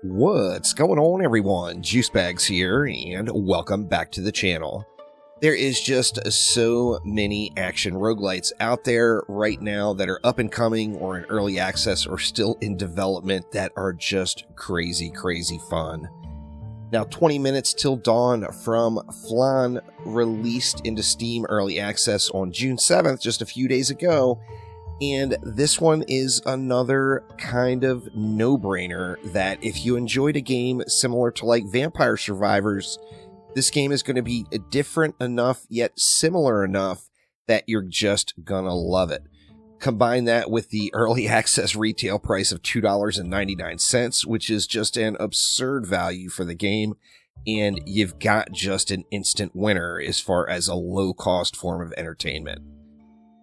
What's going on, everyone? Juicebags here, and welcome back to the channel. There is just so many action roguelites out there right now that are up and coming or in early access or still in development that are just crazy fun. Now, 20 Minutes Till Dawn from Flan released into Steam Early Access on June 7th, just a few days ago. And this one is another kind of no-brainer that if you enjoyed a game similar to like Vampire Survivors, this game is going to be different enough yet similar enough that you're just gonna love it. Combine that with the early access retail price of $2.99, which is just an absurd value for the game, and you've got just an instant winner as far as a low-cost form of entertainment.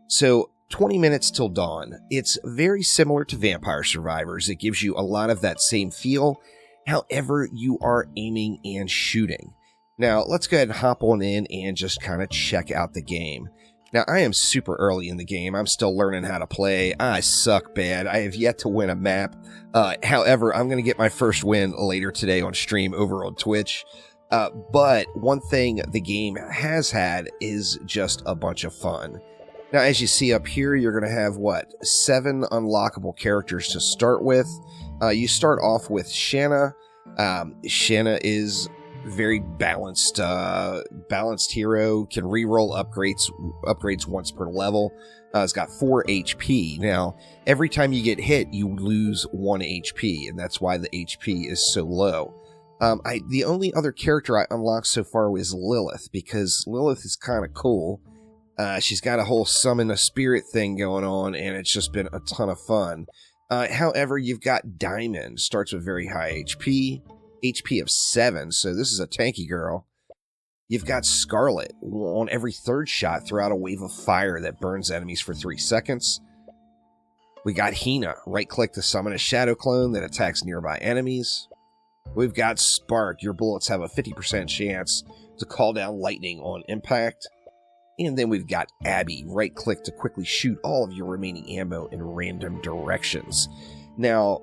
So, 20 Minutes Till Dawn. It's very similar to Vampire Survivors. It gives you a lot of that same feel. However, you are aiming and shooting. Now, let's go ahead and hop on in and just kind of check out the game. Now, I am super early in the game. I'm still learning how to play. I suck bad. I have yet to win a map. However, I'm going to get my first win later today on stream over on Twitch. But one thing the game has had is just a bunch of fun. Now, as you see up here, you're going to have, 7 unlockable characters to start with. You start off with Shanna. Shanna is very balanced hero, can reroll upgrades once per level. It's got 4 HP. Now, every time you get hit, you lose 1 HP, and that's why the HP is so low. The only other character I unlocked so far was Lilith, because Lilith is kind of cool. She's got a whole summon a spirit thing going on, and it's just been a ton of fun. However, you've got Diamond. Starts with very high HP of 7, so this is a tanky girl. You've got Scarlet. On every third shot, throw out a wave of fire that burns enemies for 3 seconds. We got Hina. Right-click to summon a shadow clone that attacks nearby enemies. We've got Spark. Your bullets have a 50% chance to call down lightning on impact. And then we've got Abby. Right-click to quickly shoot all of your remaining ammo in random directions. Now,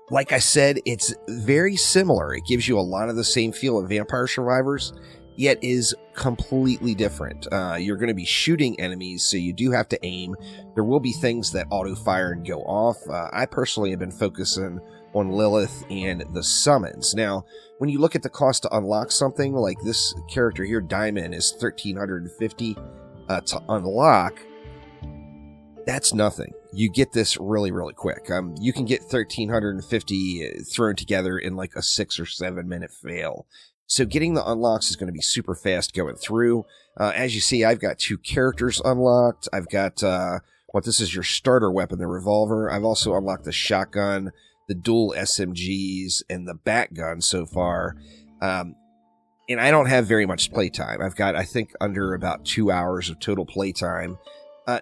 like I said, it's very similar. It gives you a lot of the same feel of Vampire Survivors, yet is completely different. You're going to be shooting enemies, so you do have to aim. There will be things that auto-fire and go off. I personally have been focusing on Lilith and the summons. Now, when you look at the cost to unlock something, like this character here, Diamond, is $1,350 to unlock. That's nothing. You get this really quick. You can get $1,350 thrown together in like a 6 or 7 minute fail. So getting the unlocks is going to be super fast going through. As you see, I've got 2 characters unlocked. I've got, this is your starter weapon, the revolver. I've also unlocked the shotgun, the dual SMGs, and the bat gun so far. And I don't have very much playtime. I've got, I think, under about 2 hours of total playtime.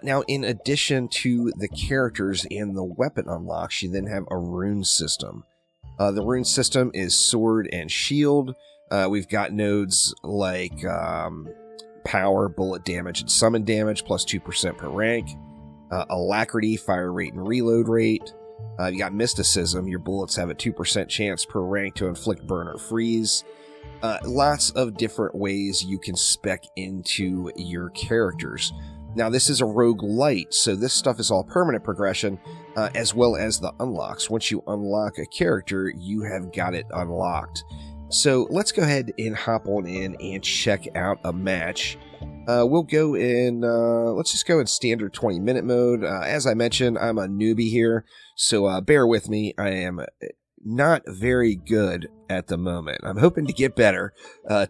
Now, in addition to the characters and the weapon unlocks, you then have a rune system. The rune system is sword and shield. We've got nodes like power, bullet damage, and summon damage, plus 2% per rank. Alacrity, fire rate, and reload rate. You got mysticism. Your bullets have a 2% chance per rank to inflict burn or freeze. Lots of different ways you can spec into your characters. Now, this is a roguelite, so this stuff is all permanent progression, as well as the unlocks. Once you unlock a character, you have got it unlocked. So let's go ahead and hop on in and check out a match. We'll go in, let's just go in standard 20-minute mode. As I mentioned, I'm a newbie here, so bear with me. I am not very good at the moment. I'm hoping to get better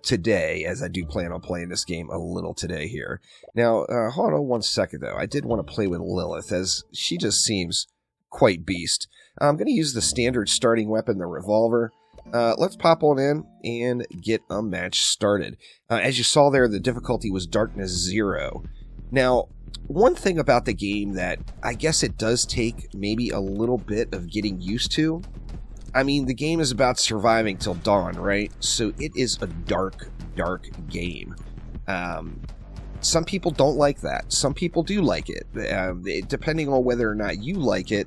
today, as I do plan on playing this game a little today here. Now, hold on one second, though. I did want to play with Lilith, as she just seems quite beast. I'm going to use the standard starting weapon, the revolver. Let's pop on in and get a match started. As you saw there, the difficulty was Darkness 0. Now, one thing about the game that I guess it does take maybe a little bit of getting used to. I mean, the game is about surviving till dawn, right? So it is a dark game. Some people don't like that. Some people do like it. Depending on whether or not you like it,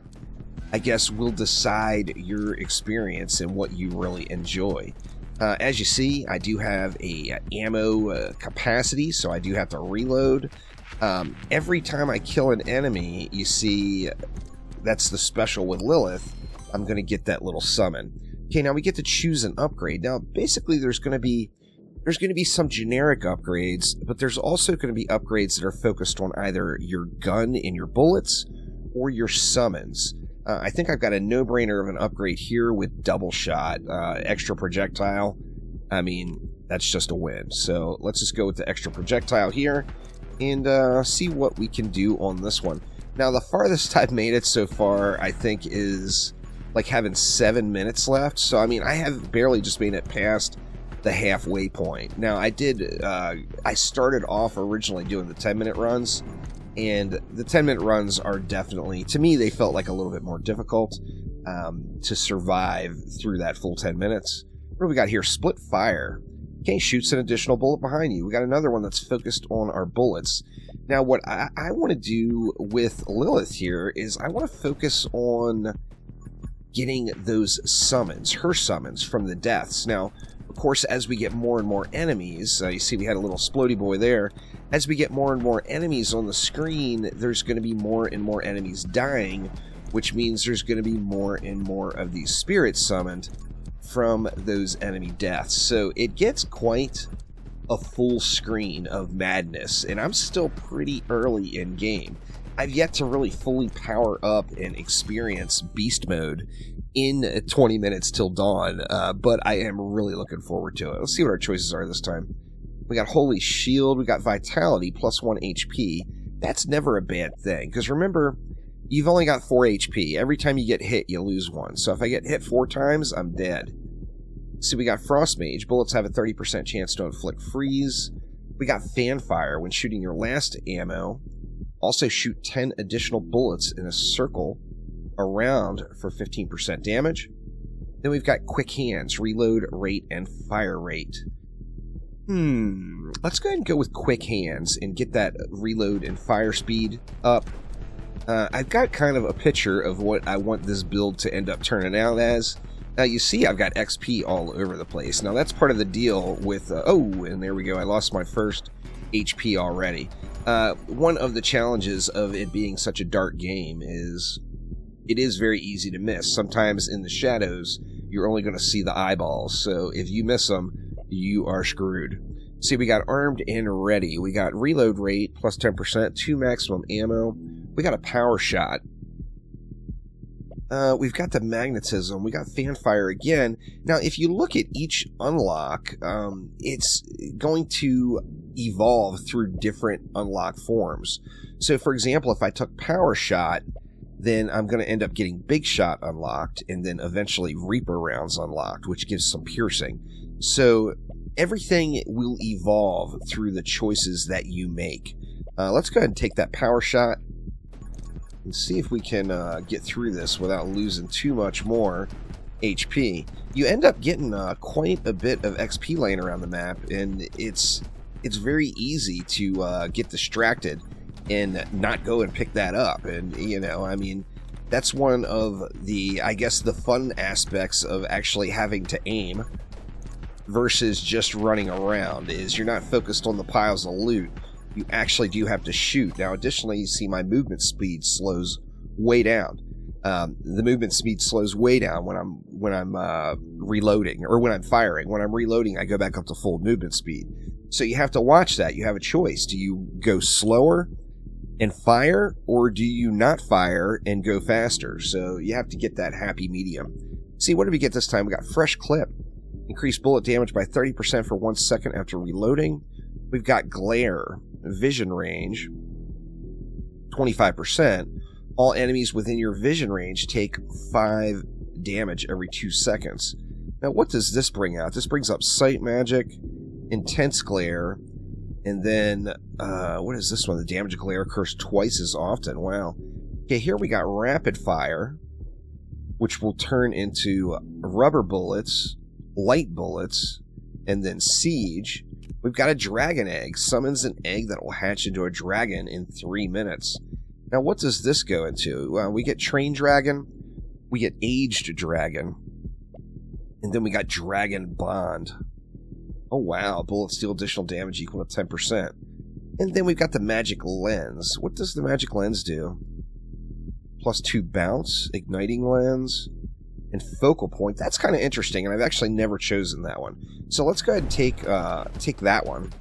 I guess, will decide your experience and what you really enjoy. As you see, I do have a ammo capacity, so I do have to reload. Every time I kill an enemy, you see, that's the special with Lilith, I'm going to get that little summon. Okay, now we get to choose an upgrade. Now, basically, there's going to be some generic upgrades, but there's also going to be upgrades that are focused on either your gun and your bullets or your summons. I think I've got a no-brainer of an upgrade here with double shot, extra projectile. I mean, that's just a win. So let's just go with the extra projectile here and see what we can do on this one. Now, the farthest I've made it so far, I think, is like having 7 minutes left. So, I mean, I have barely just made it past the halfway point. Now, I started off originally doing the 10-minute runs, and the 10-minute runs are definitely, to me, they felt like a little bit more difficult to survive through that full 10 minutes. What do we got here? Split fire. Okay, shoots an additional bullet behind you. We got another one that's focused on our bullets. Now, what I want to do with Lilith here is I want to focus on getting those summons, her summons from the deaths. Now, of course, as we get more and more enemies, you see we had a little splody boy there. As we get more and more enemies on the screen, there's going to be more and more enemies dying, which means there's going to be more and more of these spirits summoned from those enemy deaths. So it gets quite a full screen of madness, and I'm still pretty early in game. I've yet to really fully power up and experience beast mode in 20 minutes till dawn, but I am really looking forward to it. Let's see what our choices are this time. We got Holy Shield, we got Vitality, plus 1 HP. That's never a bad thing, because remember, you've only got 4 HP. Every time you get hit, you lose 1. So if I get hit 4 times, I'm dead. See, we got Frost Mage. Bullets have a 30% chance to inflict freeze. We got Fanfire. When shooting your last ammo, also shoot 10 additional bullets in a circle around for 15% damage. Then we've got Quick Hands, reload rate, and fire rate. Let's go ahead and go with Quick Hands and get that reload and fire speed up. I've got kind of a picture of what I want this build to end up turning out as. Now, you see I've got XP all over the place. Now, that's part of the deal with... oh, and there we go. I lost my first HP already. One of the challenges of it being such a dark game is it is very easy to miss. Sometimes in the shadows, you're only going to see the eyeballs. So if you miss them, you are screwed. See, we got Armed and Ready. We got reload rate, plus 10%, 2 maximum ammo. We got a power shot. We've got the magnetism. We got Fanfire again. Now, if you look at each unlock, it's going to evolve through different unlock forms. So, for example, if I took Power Shot, then I'm going to end up getting Big Shot unlocked, and then eventually Reaper rounds unlocked, which gives some piercing. So, everything will evolve through the choices that you make. Let's go ahead and take that Power Shot and see if we can get through this without losing too much more HP. You end up getting quite a bit of XP laying around the map, and it's very easy to get distracted and not go and pick that up. And, you know, I mean, that's one of the, I guess, the fun aspects of actually having to aim versus just running around, is you're not focused on the piles of loot. You actually do have to shoot. Now, additionally, you see my movement speed slows way down. The movement speed slows way down when I'm reloading, or when I'm firing. When I'm reloading, I go back up to full movement speed. So you have to watch that. You have a choice. Do you go slower and fire, or do you not fire and go faster? So you have to get that happy medium. See, what did we get this time? We got Fresh Clip. Increase bullet damage by 30% for 1 second after reloading. We've got Glare. Vision range, 25%. All enemies within your vision range take 5 damage every 2 seconds. Now, what does this bring out? This brings up Sight Magic, Intense Glare, and then, what is this one? The damage glare occurs twice as often. Wow. Okay, here we got Rapid Fire, which will turn into Rubber Bullets, Light Bullets, and then Siege. We've got a Dragon Egg. Summons an egg that will hatch into a dragon in 3 minutes. Now, what does this go into? We get Train Dragon. We get Aged Dragon. And then we got Dragon Bond. Oh wow, bullets deal additional damage equal to 10%. And then we've got the Magic Lens. What does the Magic Lens do? +2 bounce, Igniting Lens, and Focal Point. That's kind of interesting, and I've actually never chosen that one. So let's go ahead and take that one.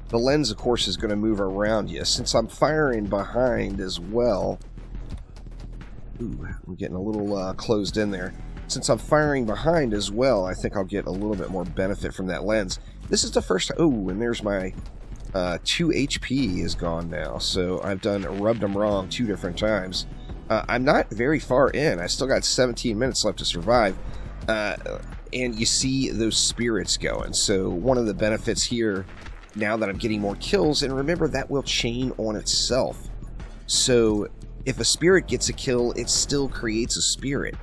The lens, of course, is going to move around you. Since I'm firing behind as well... Ooh, I'm getting a little closed in there. Since I'm firing behind as well, I think I'll get a little bit more benefit from that lens. This is the first time... Oh, and there's my 2 HP is gone now. So I've rubbed them wrong 2 different times. I'm not very far in. I still got 17 minutes left to survive. And you see those spirits going. So one of the benefits here, now that I'm getting more kills, and remember that will chain on itself. So if a spirit gets a kill, it still creates a spirit.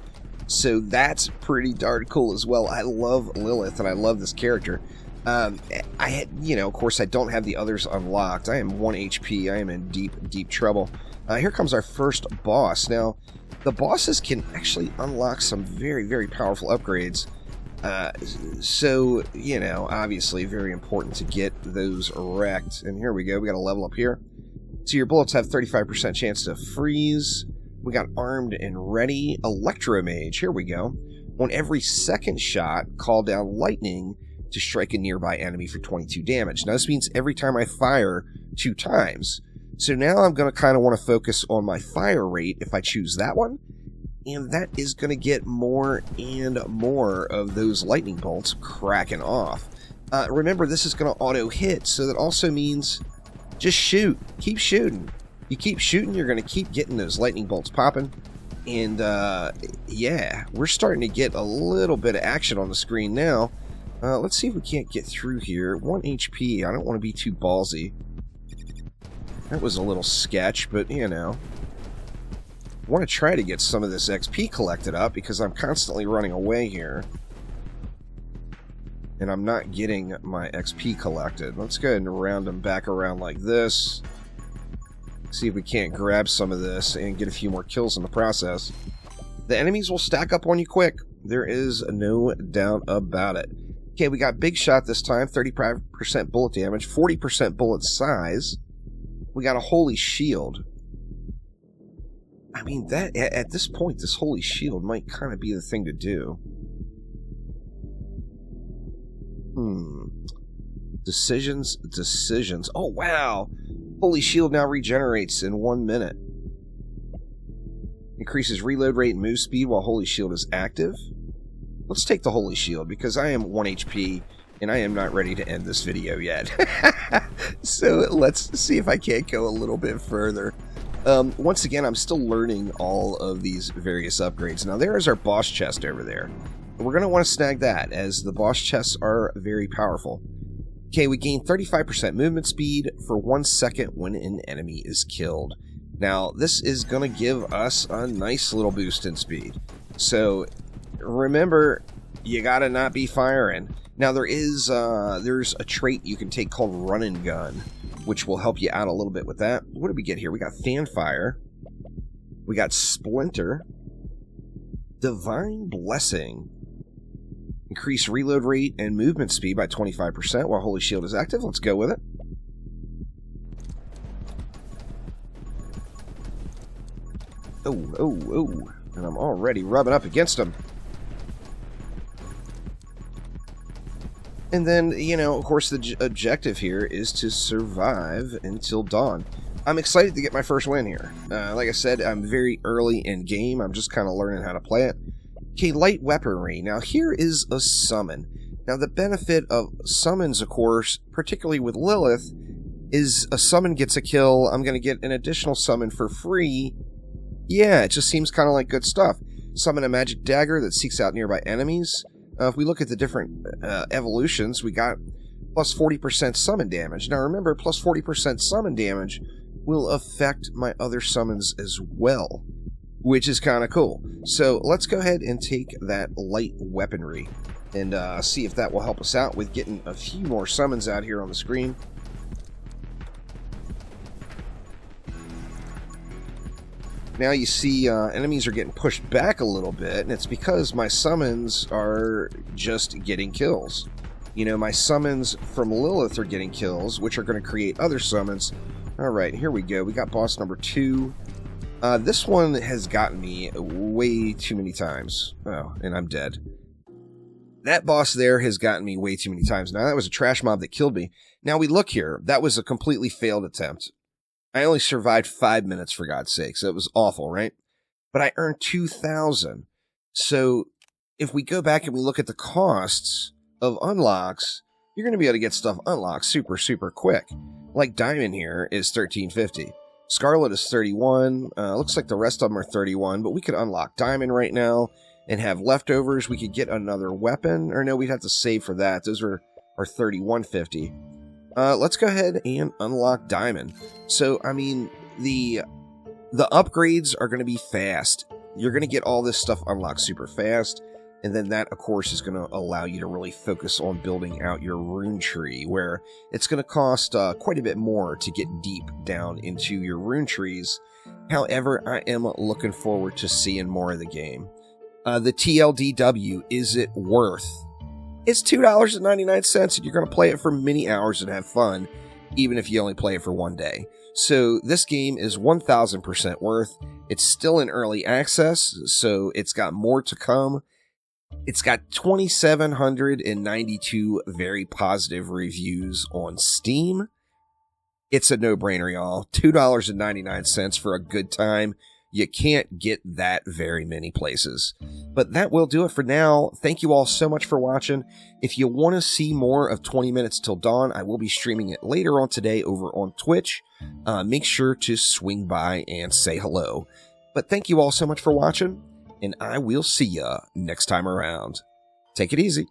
So that's pretty darn cool as well. I love Lilith, and I love this character. Of course, I don't have the others unlocked. I am 1 HP. I am in deep trouble. Here comes our first boss. Now, the bosses can actually unlock some very, very powerful upgrades. So, obviously very important to get those wrecked. And here we go. We got a level up here. So your bullets have 35% chance to freeze. We got Armed and Ready. Electromage. Here we go. On every second shot, call down lightning to strike a nearby enemy for 22 damage. Now, this means every time I fire 2 times. So now I'm going to kind of want to focus on my fire rate if I choose that one. And that is going to get more and more of those lightning bolts cracking off. Remember, this is going to auto-hit, so that also means just shoot. Keep shooting. You keep shooting, you're going to keep getting those lightning bolts popping. And, yeah, we're starting to get a little bit of action on the screen now. Let's see if we can't get through here. 1 HP. I don't want to be too ballsy. That was a little sketch, but, I want to try to get some of this XP collected up because I'm constantly running away here. And I'm not getting my XP collected. Let's go ahead and round them back around like this. See if we can't grab some of this and get a few more kills in the process. The enemies will stack up on you quick. There is no doubt about it. Okay, we got Big Shot this time. 35% bullet damage, 40% bullet size. We got a Holy Shield. I mean, that at this point, this Holy Shield might kind of be the thing to do. Decisions. Oh, wow. Holy Shield now regenerates in 1 minute. Increases reload rate and move speed while Holy Shield is active. Let's take the Holy Shield because I am 1 HP and I am not ready to end this video yet. So let's see if I can't go a little bit further. Once again, I'm still learning all of these various upgrades. Now, there is our boss chest over there. We're going to want to snag that, as the boss chests are very powerful. Okay, we gain 35% movement speed for 1 second when an enemy is killed. Now, this is going to give us a nice little boost in speed. So, remember, you got to not be firing. Now, there's a trait you can take called Run and Gun, which will help you out a little bit with that. What did we get here? We got Fanfire. We got Splinter. Divine Blessing. Increase reload rate and movement speed by 25% while Holy Shield is active. Let's go with it. Oh. And I'm already rubbing up against him. And then, of course, the objective here is to survive until dawn. I'm excited to get my first win here. Like I said, I'm very early in game. I'm just kind of learning how to play it. Okay, light weaponry. Now, here is a summon. Now, the benefit of summons, of course, particularly with Lilith, is a summon gets a kill. I'm going to get an additional summon for free. Yeah, it just seems kind of like good stuff. Summon a magic dagger that seeks out nearby enemies. If we look at the different evolutions, we got plus 40% summon damage. Now remember, plus 40% summon damage will affect my other summons as well, which is kind of cool. So let's go ahead and take that light weaponry and see if that will help us out with getting a few more summons out here on the screen. Now you see enemies are getting pushed back a little bit, and it's because my summons are just getting kills. You know, my summons from Lilith are getting kills, which are going to create other summons. Alright, here we go. We got boss number 2. This one has gotten me way too many times. Oh, and I'm dead. That boss there has gotten me way too many times. Now, that was a trash mob that killed me. Now, we look here. That was a completely failed attempt. I only survived 5 minutes, for God's sakes. That was awful, right? But I earned 2,000. So, if we go back and we look at the costs of unlocks, you're going to be able to get stuff unlocked super, super quick. Like Diamond here is $13.50. Scarlet is 31. Looks like the rest of them are 31, but we could unlock Diamond right now and have leftovers. We could get another weapon, or no, we'd have to save for that. Those are $31.50. Let's go ahead and unlock Diamond. So, I mean, the upgrades are going to be fast. You're going to get all this stuff unlocked super fast, and then that, of course, is going to allow you to really focus on building out your rune tree, where it's going to cost quite a bit more to get deep down into your rune trees. However, I am looking forward to seeing more of the game. The TLDW, is it worth? It's $2.99, and you're going to play it for many hours and have fun, even if you only play it for one day. So this game is 1,000% worth. It's still in early access, so it's got more to come. It's got 2,792 very positive reviews on Steam. It's a no-brainer, y'all. $2.99 for a good time. You can't get that very many places. But that will do it for now. Thank you all so much for watching. If you want to see more of 20 Minutes Till Dawn, I will be streaming it later on today over on Twitch. Make sure to swing by and say hello. But thank you all so much for watching, and I will see ya next time around. Take it easy.